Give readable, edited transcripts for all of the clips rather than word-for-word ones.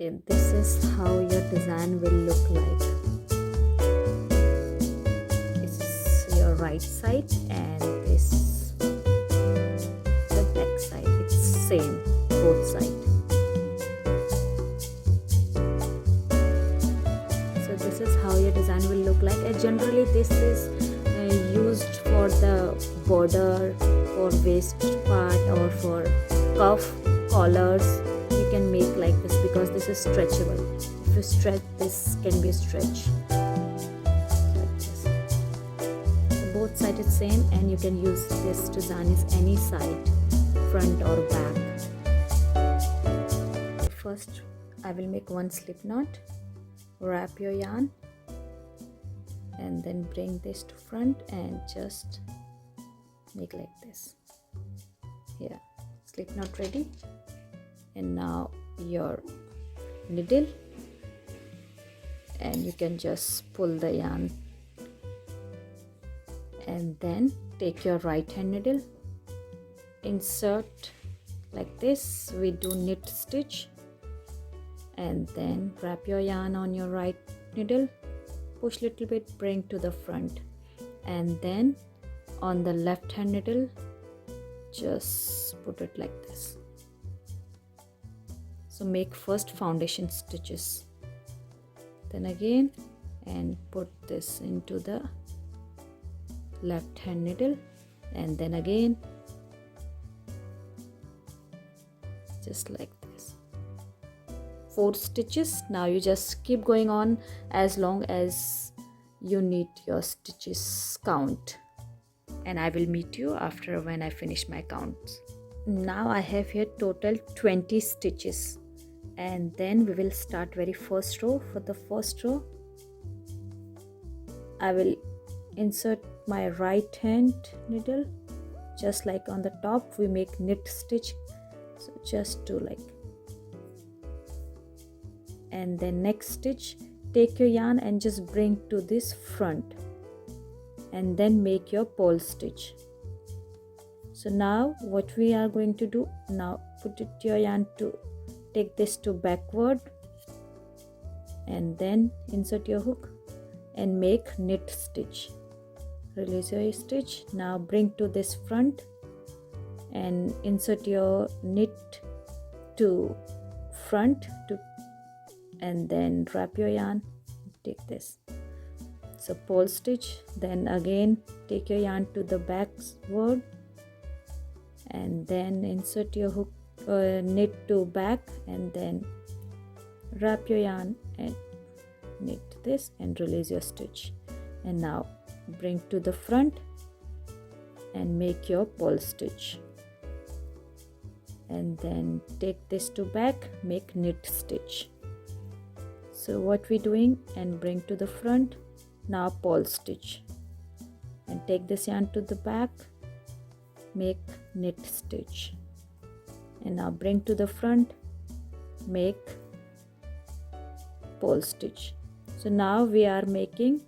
Okay, this is how your design will look like. This is your right side and this the back side. It's same both sides. So this is how your design will look like. And generally this is used for the border, for waist part, or for cuff collars. You can make like this because this is stretchable. If you stretch, this can be stretched like this. So both sides is same, and you can use this design as any side, front or back. First I will make one slip knot. Wrap your yarn and then bring this to front and just make like this. Here, slip knot ready. And now your needle, and you can just pull the yarn, and then take your right hand needle, insert like this. We do knit stitch, and then wrap your yarn on your right needle, push little bit, bring to the front, and then on the left hand needle just put it like this. So make first foundation stitches, then again, and put this into the left hand needle, and then again, just like this. 4 stitches. Now you just keep going on as long as you need your stitches count, and I will meet you after when I finish my counts. Now I have here total 20 stitches, and then we will start very first row. For the first row I will insert my right hand needle, just like on the top we make knit stitch, so just do like, and then next stitch take your yarn and just bring to this front, and then make your purl stitch. So now what we are going to do, now put it your yarn to take this to backward, and then insert your hook and make knit stitch. Release your stitch. Now bring to this front and insert your knit to front to, and then wrap your yarn, take this, so purl stitch. Then again take your yarn to the backward, and then insert your hook, knit to back, and then wrap your yarn and knit this and release your stitch. And now bring to the front and make your purl stitch, and then take this to back, make knit stitch. So what we doing, and bring to the front, now purl stitch, and take this yarn to the back, make knit stitch, and now bring to the front, make purl stitch. So now we are making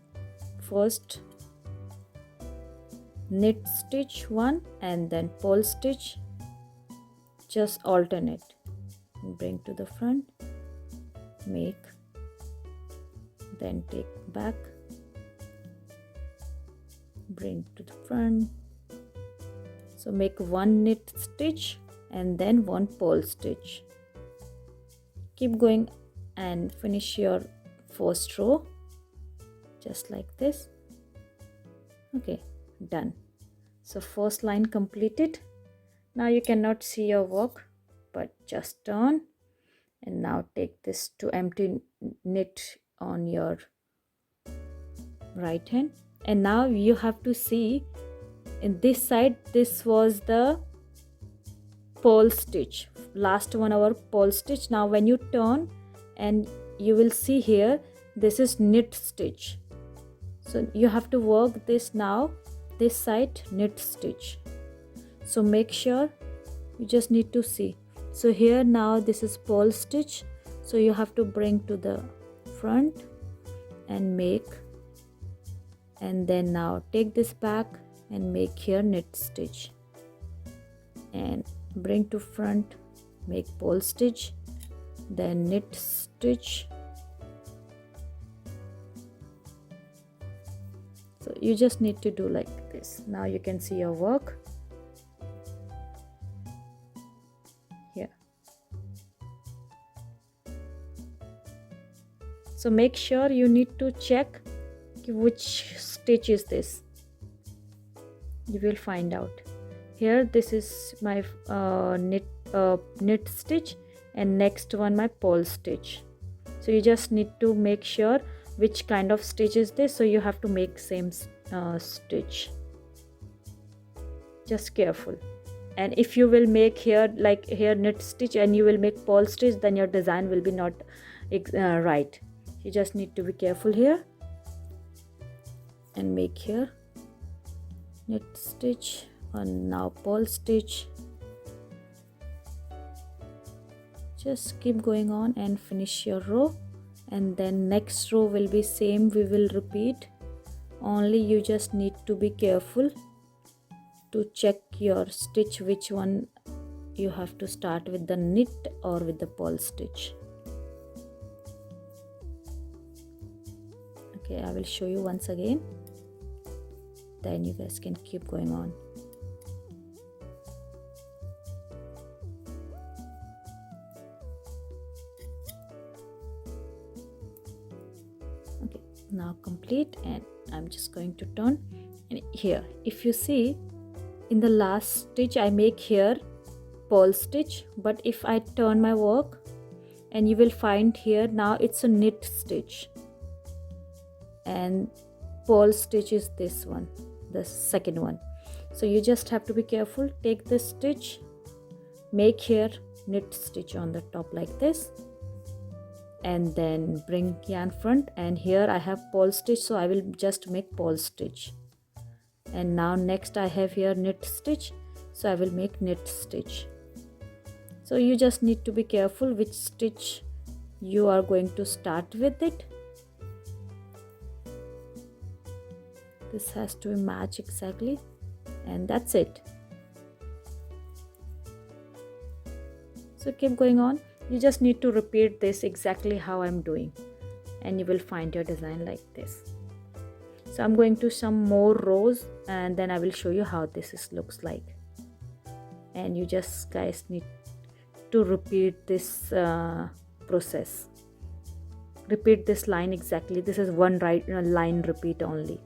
first knit stitch one and then purl stitch, just alternate, and bring to the front, make, then take back, bring to the front. So make one knit stitch and then one purl stitch. Keep going and finish your first row just like this. Okay, done. So first line completed. Now you cannot see your work, but just turn, and now take this to empty knit on your right hand, and now you have to see in this side, this was the purl stitch, last one our purl stitch. Now when you turn, and you will see here this is knit stitch, so you have to work this now, this side knit stitch. So make sure you just need to see. So here now this is purl stitch, so you have to bring to the front and make, and then now take this back and make here knit stitch, and bring to front, make purl stitch, then knit stitch. So you just need to do like this. Now you can see your work here. So make sure you need to check which stitch is this. You will find out. Here this is my knit stitch, and next one my purl stitch. So you just need to make sure which kind of stitch is this, so you have to make same stitch. Just careful. And if you will make here like here knit stitch and you will make purl stitch, then your design will be not right. You just need to be careful here and make here knit stitch, and now purl stitch. Just keep going on and finish your row, and then next row will be same, we will repeat, only you just need to be careful to check your stitch which one you have to start with, the knit or with the purl stitch. Okay, I will show you once again, then you guys can keep going on. Okay, now complete, and I'm just going to turn. And here if you see, in the last stitch I make here purl stitch, but if I turn my work, and you will find here now it's a knit stitch, and purl stitch is this one, the second one. So you just have to be careful. Take this stitch, make here knit stitch on the top like this, and then bring yarn front, and here I have purl stitch, so I will just make purl stitch. And now next I have here knit stitch, so I will make knit stitch. So you just need to be careful which stitch you are going to start with it. This has to match exactly, and that's it. So keep going on. You just need to repeat this exactly how I'm doing, and you will find your design like this. So I'm going to some more rows, and then I will show you how this looks like. And you just guys need to repeat this process. Repeat this line exactly. This is one line repeat only.